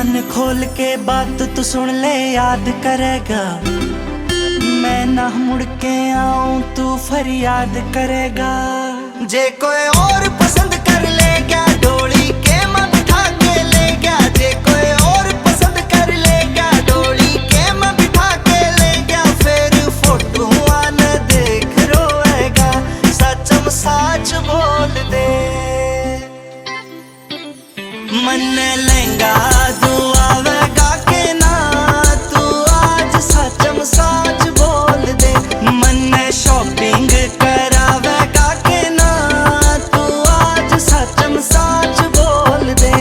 मन खोल के बात तू सुन ले, याद करेगा मैं ना मुड़ के आऊं तू फरियाद करेगा। जे कोई और पसंद कर ले क्या डोली के मैं बिठा के ले गया, जे कोई और पसंद कर ले क्या डोली के मैं बिठा के ले गया। फिर फोटो आने देख रोएगा, सचम साच बोल दे मन लहंगा तू आवेगा के ना, तू आज सचम साच बोल दे। मन शॉपिंग करावेगा के ना, तू आज सचम साच बोल दे।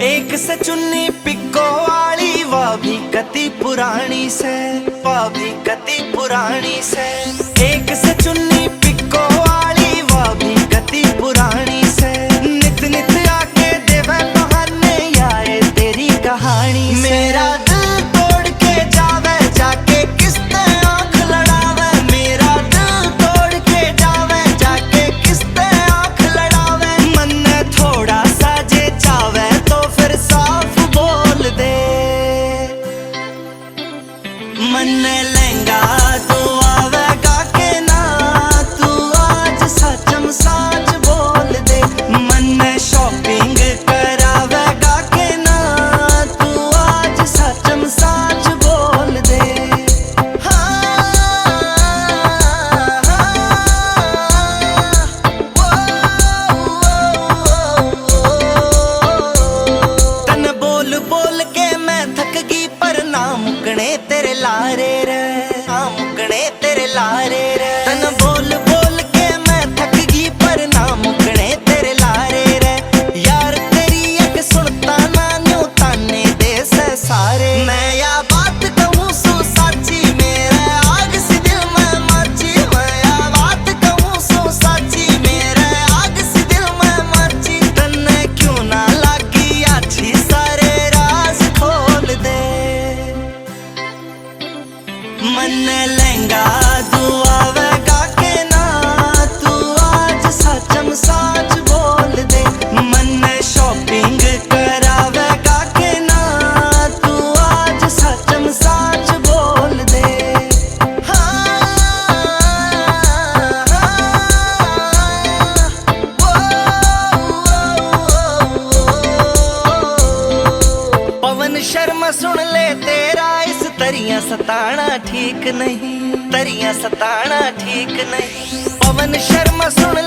एक से चुन्नी पिको वाली वह भी कति पुरानी से, वह भी कति पुरानी से। एक से चुन्नी पिको वाली वह भी कति पुरानी से। नित नित आके देवे बहाने यारे तेरी कहानी से। मेरा दिल तोड़ के जावे जाके किसने आंख लड़ावे, मेरा दिल तोड़ के जावे जाके किसने आंख लड़ावे। मन ने थोड़ा सा जे चावे तो फिर साफ बोल दे मन लहंगा तू आवेगा के ना, तू आज सचम साच बोल दे। मन शॉपिंग करावेगा के ना, तू आज सचम साच बोल दे। तन बोल बोल के मैं थक गई पर ना मुकने तेरे लारे रे, ना मुकने तेरे लारे रे। तन बोल बोल के मैं थक गई पर ना मुकने तेरे लारे रे। यार तेरी एक सुनता ना न्यू ताने दे से सारे। मैं या बात कहूँ सु साची मेरे आग सी दिल में मची, मैं या बात कहूँ सु साची मेरे आग सी दिल में मची। तन्ने क्यों ना लागी अच्छी सारे राज खोल दे मन लहंगा तू आवेगा के ना, तू आज सचम साच बोल दे। मन शॉपिंग करावेगा के ना, तू आज सचम साच बोल दे। पवन शर्मा सुन ले तेरा इस तरियां सताना ठीक नहीं, तरियां सताना ठीक नहीं। पवन शर्मा सुन